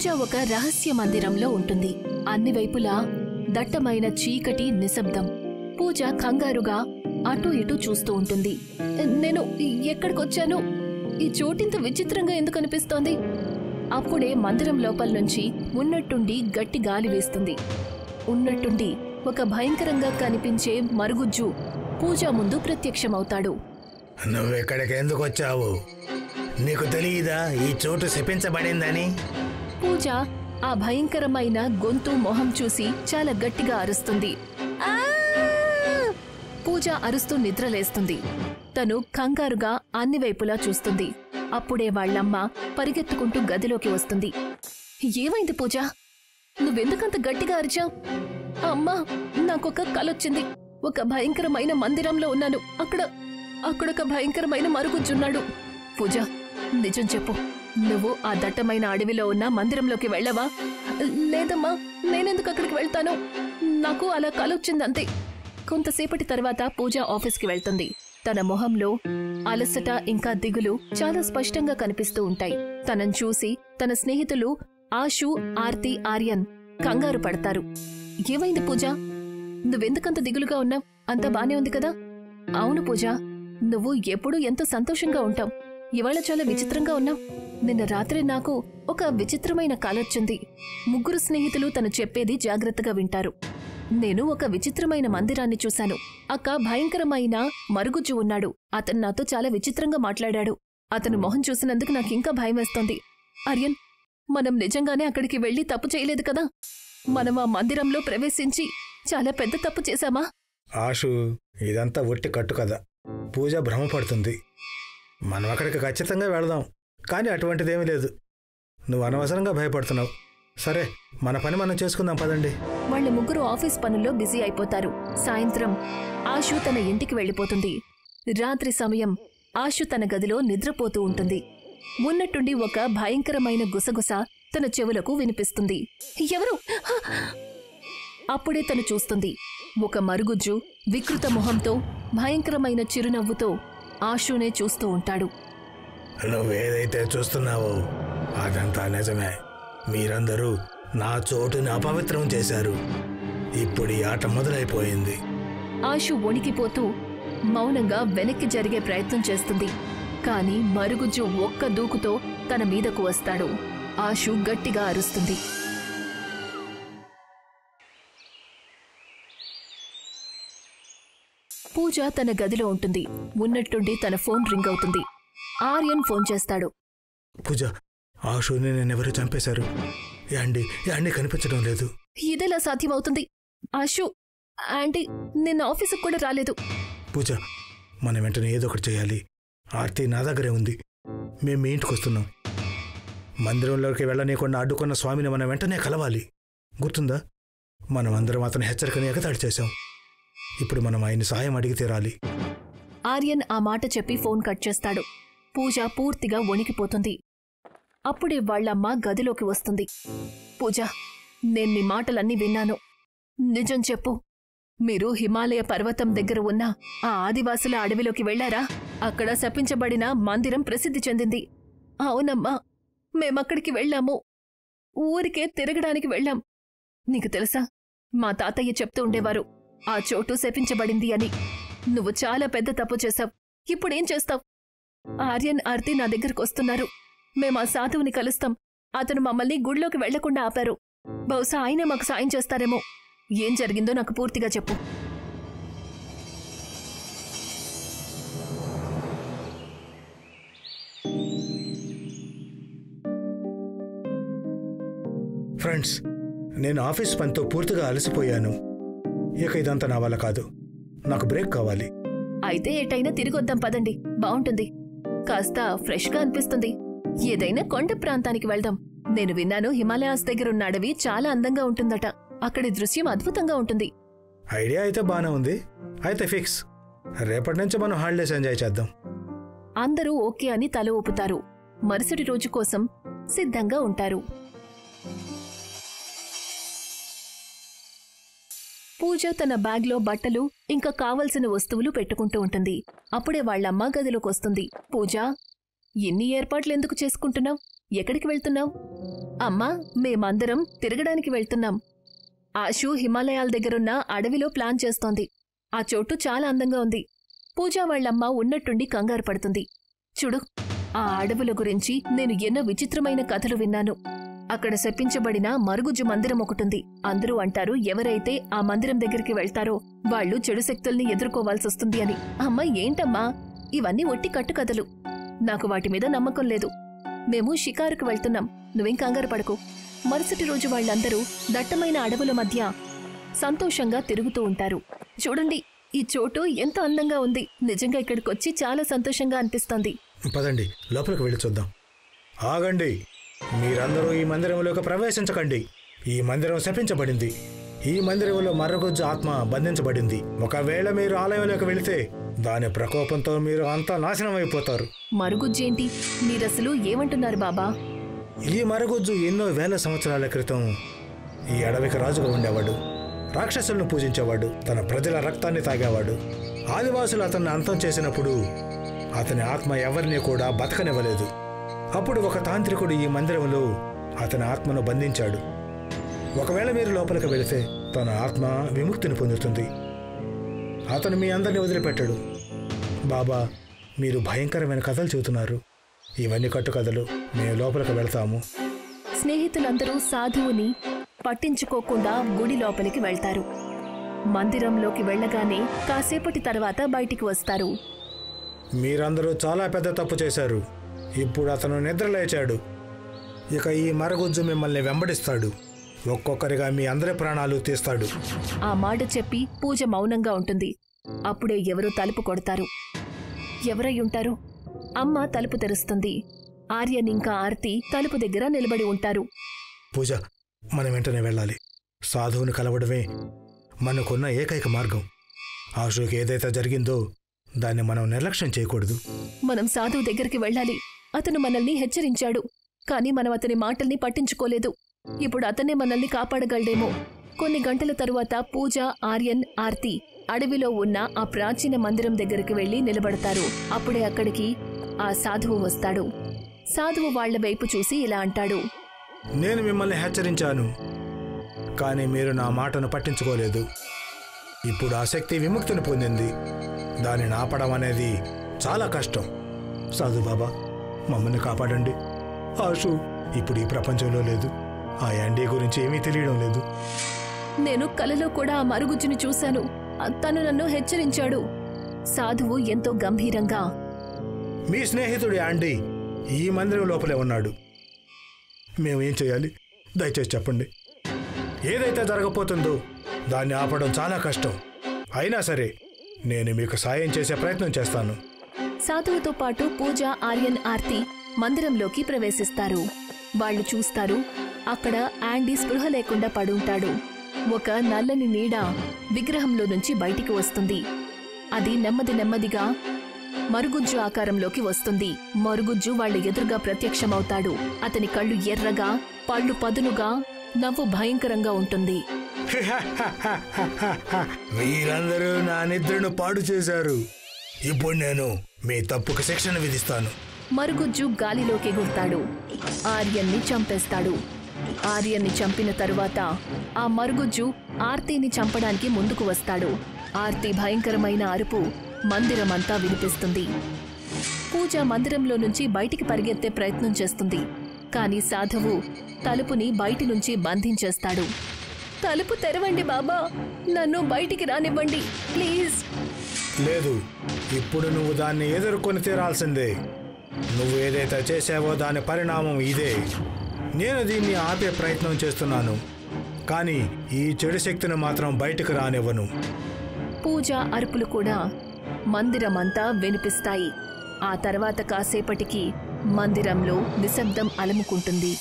పూజ ఒక రహస్య మందిరంలో ఉంటుంది. అన్ని వైపులా దట్టమైన చీకటి నిశ్శబ్దం. పూజ కంగారుగా అటూ ఇటూ చూస్తూ ఉంటుంది. నేను ఎక్కడికొచ్చాను? ఈ చోటింత విచిత్రంగా ఎందుకు అనిపిస్తోంది? అప్పుడే మందిరం లోపల నుంచి ఉన్నట్టుండి గట్టి గాలి వేస్తుంది. ఉన్నట్టుండి ఒక భయంకరంగా కనిపించే మరుగుజ్జు పూజ ముందు ప్రత్యక్షమవుతాడు. నువ్వెక్కడికి ఎందుకు వచ్చావు? నీకు తెలియదా ఈ చోటు శపించబడిందని? పూజ ఆ భయంకరమైన గొంతు మొహం చూసి చాలా గట్టిగా అరుస్తుంది. పూజ అరుస్తూ నిద్రలేస్తుంది. తను కంగారుగా అన్ని వైపులా చూస్తుంది. అప్పుడే వాళ్లమ్మ పరిగెత్తుకుంటూ గదిలోకి వస్తుంది. ఏమైంది పూజ? నువ్వెందుకంత గట్టిగా అరిచావు? అమ్మా, నాకొక కలొచ్చింది. ఒక భయంకరమైన మందిరంలో ఉన్నాను. అక్కడొక భయంకరమైన మరుగుజ్జున్నాడు. పూజ, నిజం చెప్పు, నువ్వు ఆ దట్టమైన అడవిలో ఉన్న మందిరంలోకి వెళ్ళవా? లేదమ్మా, నేనెందుకు అక్కడికి వెళ్తాను? నాకు అలా కలొచ్చిందంతే. కొంతసేపటి తర్వాత పూజ ఆఫీస్కి వెళ్తుంది. తన మొహంలో అలసట ఇంకా దిగులు చాలా స్పష్టంగా కనిపిస్తూ ఉంటాయి. తనను చూసి తన స్నేహితులు ఆషు, ఆర్తి, ఆర్యన్ కంగారు పడతారు. ఏమైంది పూజ? నువ్వెందుకంత దిగులుగా ఉన్నావు? అంతా బానే ఉంది కదా? అవును పూజ, నువ్వు ఎప్పుడూ ఎంతో సంతోషంగా ఉంటావు. ఇవాళ చాలా విచిత్రంగా ఉన్నావు. నిన్న రాత్రి నాకు ఒక విచిత్రమైన కలొచ్చింది. ముగ్గురు స్నేహితులు తను చెప్పేది జాగ్రత్తగా వింటారు. నేను ఒక విచిత్రమైన మందిరాన్ని చూశాను. అక్క భయంకరమైన మరుగుజ్జు ఉన్నాడు. అతను నాతో చాలా విచిత్రంగా మాట్లాడాడు. అతను మొహం చూసినందుకు నాకింకా భయం వేస్తోంది. ఆర్యన్, మనం నిజంగానే అక్కడికి వెళ్లి తప్పు చేయలేదు కదా? మనం ఆ మందిరంలో ప్రవేశించి చాలా పెద్ద తప్పు చేశామా? ఆషు, ఇదంతా ఒట్టి కట్టు కదా. పూజ భ్రమపడుతుంది. మనం అక్కడికి ఖచ్చితంగా వెళదాం, కానీ అటువంటిదేమీ లేదు. నువ్వు అనవసరంగా భయపడుతున్నావు. సరే, మన పని మనం చేసుకుందాం పదండి. వాళ్ళ ముగ్గురు ఆఫీస్ పనుల్లో బిజీ అయిపోతారు. సాయంత్రం ఆషు తన ఇంటికి వెళ్లిపోతుంది. రాత్రి సమయం ఆషు తన గదిలో నిద్రపోతూ ఉంటుంది. ఉన్నట్టుండి ఒక భయంకరమైన గుసగుస తన చెవులకు వినిపిస్తుంది. ఎవరు? అప్పుడే తను చూస్తుంది. ఒక మరుగుజ్జు వికృత మొహంతో భయంకరమైన చిరునవ్వుతో ఆషునే చూస్తూ ఉంటాడు. నువ్వేదైతే చూస్తున్నావో అదంతా నిజమే. మీరందరూ నా చోటుని అపవిత్రం చేశారు. ఇప్పుడు ఈ ఆట మొదలైపోయింది. ఆషు వణికిపోతూ మౌనంగా వెనక్కి జరిగే ప్రయత్నం చేస్తుంది. కాని మరుగుజ్జు ఒక్క దూకుతో తన మీదకు వస్తాడు. ఆషు గట్టిగా అరుస్తుంది. పూజ తన గదిలో ఉంటుంది. ఉన్నట్టుండి తన ఫోన్ రింగ్ అవుతుంది. ఆర్యన్ ఫోన్ చేస్తాడు. పూజ, ఆషుని నేనెవరూ చంపేశారు. యాండీ కనిపించడం లేదు. ఇదెలా సాధ్యమవుతుంది? ఆషు ఆంటీ నిన్న ఆఫీసుకు కూడా రాలేదు. పూజ, మనం వెంటనే ఏదో ఒకటి చేయాలి. ఆర్తి నా దగ్గరే ఉంది. మేము మీ ఇంటికి వస్తున్నాం. మందిరంలోకి వెళ్ళనీయకుండా అడ్డుకున్న స్వామిని మనం వెంటనే కలవాలి. గుర్తుందా? మనం అందరం అతని హెచ్చరికని ఎగతాళి చేశాం. ఇప్పుడు మనం ఆయన సాయం అడిగి తీరాలి. ఆర్యన్ ఆ మాట చెప్పి ఫోన్ కట్ చేస్తాడు. పూజ పూర్తిగా వణికిపోతుంది. అప్పుడే వాళ్లమ్మ గదిలోకి వస్తుంది. పూజ, నేను నీ మాటలన్నీ విన్నాను. నిజం చెప్పు, మీరు హిమాలయ పర్వతం దగ్గర ఉన్న ఆ ఆదివాసుల అడవిలోకి వెళ్లారా? అక్కడ శపించబడిన మందిరం ప్రసిద్ధి చెందింది. అవునమ్మా, మేమక్కడికి వెళ్లాము. ఊరికే తిరగడానికి వెళ్ళాం. నీకు తెలుసా, మా తాతయ్య చెప్తూ ఉండేవారు ఆ చోటు శపించబడింది అని. నువ్వు చాలా పెద్ద తప్పు చేశావు. ఇప్పుడేం చేస్తావు? ఆర్యన్, ఆర్తి నా దగ్గరకు వస్తున్నారు. మేం ఆ సాధువుని కలుస్తాం. అతను మమ్మల్ని గుడిలోకి వెళ్లకుండా ఆపారు. బహుశా ఆయనే మాకు సాయం చేస్తారేమో. ఏం జరిగిందో నాకు పూర్తిగా చెప్పు. ఫ్రెండ్స్, నేను ఆఫీస్ పనితో పూర్తిగా అలసిపోయాను. ఇక ఇదంతా నా వల్ల కాదు. నాకు బ్రేక్ కావాలి. అయితే ఎటైనా తిరిగొద్దాం పదండి, బావుంటుంది. కాస్త ఫ్రెష్గా అనిపిస్తుంది. ఏదైనా కొండ ప్రాంతానికి వెళ్దాం. నేను విన్నాను హిమాలయాస్ దగ్గరున్న అడవి చాలా అందంగా ఉంటుందట. అక్కడి దృశ్యం అద్భుతంగా ఉంటుంది. ఐడియా అయితే బానే ఉంది. అయితే ఫిక్స్. రేపటి నుంచి మనం హాలిడేస్ ఎంజాయ్ చేద్దాం. అందరూ ఓకే అని తల ఊపుతారు. మరుసటి రోజు కోసం సిద్ధంగా ఉంటారు. పూజ తన బ్యాగ్లో బట్టలు ఇంకా కావలసిన వస్తువులు పెట్టుకుంటూ ఉంటుంది. అప్పుడే వాళ్లమ్మ గదిలోకొస్తుంది. పూజ, ఎన్ని ఏర్పాట్లు ఎందుకు చేసుకుంటున్నావు? ఎక్కడికి వెళ్తున్నావు? అమ్మా, మేమందరం తిరగడానికి వెళ్తున్నాం. ఆశు హిమాలయాల దగ్గరున్న అడవిలో ప్లాన్ చేస్తోంది. ఆ చోటు చాలా అందంగా ఉంది. పూజా వాళ్లమ్మ ఉన్నట్టుండి కంగారు పడుతుంది. చూడు, ఆ అడవుల గురించి నేను ఎన్నో విచిత్రమైన కథలు విన్నాను. అక్కడ శపించబడిన మరుగుజ్జు మందిరం ఒకటుంది. అందరూ అంటారు ఎవరైతే ఆ మందిరం దగ్గరికి వెళ్తారో వాళ్లు చెడు శక్తుల్ని ఎదుర్కోవాల్సొస్తుంది అని. అమ్మా, ఏంటమ్మా ఇవన్నీ ఒట్టి కట్టుకథలు. నాకు వాటి మీద నమ్మకం లేదు. మేము షికారుకు వెళ్తున్నాం, నువ్వేం కంగారు పడకు. మరుసటి రోజు వాళ్లందరూ దట్టమైన అడవుల మధ్య సంతోషంగా తిరుగుతూ ఉంటారు. చూడండి, ఈ చోటు ఎంత అందంగా ఉంది. నిజంగా ఇక్కడికొచ్చి చాలా సంతోషంగా అనిపిస్తోంది. పదండి, లోపలికి వెళ్ళి చూద్దాం. ఆగండి, మీరందరూ ఈ మందిరంలోకి ప్రవేశించకండి. ఈ మందిరం శపించబడింది. ఈ మందిరంలో మరుగుజ్జు ఆత్మ బంధించబడింది. ఒకవేళ మీరు ఆలయంలోకి వెళితే దాని ప్రకోపంతో మీరు అంతా నాశనం అయిపోతారు. మరుగుజ్జేంటి? మీరసలు ఏమంటున్నారు బాబా? ఈ మరుగుజ్జు ఎన్నో వేల సంవత్సరాల క్రితం ఈ అడవికి రాజుగా ఉండేవాడు. రాక్షసులను పూజించేవాడు. తన ప్రజల రక్తాన్ని తాగేవాడు. ఆదివాసులు అతన్ని అంతం చేసినప్పుడు అతని ఆత్మ ఎవరిని కూడా బతకనివ్వలేదు. అప్పుడు ఒక తాంత్రికుడు ఈ మందిరంలో అతని ఆత్మను బంధించాడు. ఒకవేళ మీరు లోపలికి వెళితే తన ఆత్మ విముక్తిని పొందుతుంది. అతను మీ అందరినీ వదిలిపెట్టాడు. బాబా, మీరు భయంకరమైన కథలు చెబుతున్నారు. ఇవన్నీ కట్టుకథలు. మేము లోపలికి వెళ్తాము. స్నేహితులందరూ సాధువుని పట్టించుకోకుండా గుడి లోపలికి వెళ్తారు. మందిరంలోకి వెళ్లగానే కాసేపటి తర్వాత బయటికి వస్తారు. మీరందరూ చాలా పెద్ద తప్పు చేశారు. ఇప్పుడు అతను నిద్రలేచాడు. ఇక ఈ మరుగుజ్జు మిమ్మల్ని వెంబడిస్తాడు. ఒక్కొక్కరిగా మీ అందరి ప్రాణాలు తీస్తాడు. ఆ మాట చెప్పి పూజ మౌనంగా ఉంటుంది. అప్పుడే ఎవరో తలుపు కొడతారు. ఎవరై ఉంటారు? అమ్మ తలుపు తెరుస్తుంది. ఆర్యన్ ఇంకా ఆర్తి తలుపు దగ్గర నిలబడి ఉంటారు. పూజ, మనం వెంటనే వెళ్ళాలి. సాధువుని కలవడమే మనకున్న ఏకైక మార్గం. ఆశుకి ఏదైతే జరిగిందో దాన్ని మనం నిర్లక్ష్యం చేయకూడదు. మనం సాధువు దగ్గరికి వెళ్ళాలి. అతను మనల్ని హెచ్చరించాడు, కానీ మనం అతని మాటల్ని పట్టించుకోలేదు. ఇప్పుడు అతనే మనల్ని కాపాడగలడేమో. కొన్ని గంటల తరువాత పూజ, ఆర్యన్, ఆర్తి అడవిలో ఉన్న ఆ ప్రాచీన మందిరం దగ్గరికి వెళ్లి నిలబడతారు. అప్పుడే అక్కడికి ఆ సాధువు వస్తాడు. సాధువు వాళ్ల వైపు చూసి ఇలా అంటాడు. నేను మిమ్మల్ని హెచ్చరించాను, కానీ మీరు నా మాటను పట్టించుకోలేదు. ఇప్పుడు ఆ శక్తి విముక్తిని పొందింది. దానిని ఆపడం అనేది చాలా కష్టం. సాధు బాబా, మమ్మల్ని కాపాడండి. ఆశు ఇప్పుడు ఈ ప్రపంచంలో లేదు. ఆ యాండీ గురించి ఏమీ తెలియడం లేదు. నేను కలలో కూడా ఆ మరుగుజ్జుని చూశాను. తను నన్ను హెచ్చరించాడు. సాధువు ఎంతో గంభీరంగా, మీ స్నేహితుడు యాండీ ఈ మందిరం లోపలే ఉన్నాడు. మేమేం చేయాలి? దయచేసి చెప్పండి. ఏదైతే జరగబోతుందో దాన్ని ఆపడం చాలా కష్టం. అయినా సరే నేను మీకు సాయం చేసే ప్రయత్నం చేస్తాను. సాధువుతో పాటు పూజ, ఆర్యన్, ఆర్తి మందిరంలోకి ప్రవేశిస్తారు. వాళ్లు చూస్తారు, అక్కడ యాండీ స్పృహ లేకుండా పడుంటాడు. ఒక నల్లని నీడ విగ్రహంలో నుంచి బయటికి వస్తుంది. అది నెమ్మది నెమ్మదిగా మరుగుజ్జు ఆకారంలోకి వస్తుంది. మరుగుజ్జు వాళ్ల ఎదురుగా ప్రత్యక్షమవుతాడు. అతని కళ్ళు ఎర్రగా, పళ్ళు పదునుగా, నవ్వు భయంకరంగా ఉంటుంది. మీరందరూ నా నిద్రను పాడు చేశారు. ఇప్పుడు నేను మీ తప్పుకు శిక్షణ విధిస్తాను. మరుగుజ్జు గాలిలోకి ఎగురుతాడు. ఆర్యన్ని చంపేస్తాడు. ఆర్యన్ని చంపిన తరువాత ఆ మరుగుజ్జు ఆర్తిని చంపడానికి ముందుకు వస్తాడు. ఆర్తి భయంకరమైన అరుపు మందిరమంతా వినిపిస్తుంది. పూజ మందిరంలో నుంచి బయటికి పరిగెత్తే ప్రయత్నం చేస్తుంది. కాని సాధువు తలుపుని బయటి నుంచి బంధించేస్తాడు. తలుపు తెరవండి బాబా, నన్ను బయటికి రానివ్వండి ప్లీజ్. లేదు, ఇప్పుడు నువ్వు దాన్ని ఎదుర్కొని తీరాల్సిందే. నువ్వు ఏదైతే చేసావో దాని పరిణామం ఇదే. నేను దీన్ని ఆపే ప్రయత్నం చేస్తున్నాను, కానీ ఈ చెడు శక్తిని మాత్రం బయటకు రానివ్వను. పూజ అరుపులు కూడా మందిరమంతా వినిపిస్తాయి. ఆ తర్వాత కాసేపటికి మందిరంలో నిశ్శబ్దం అలముకుంటుంది.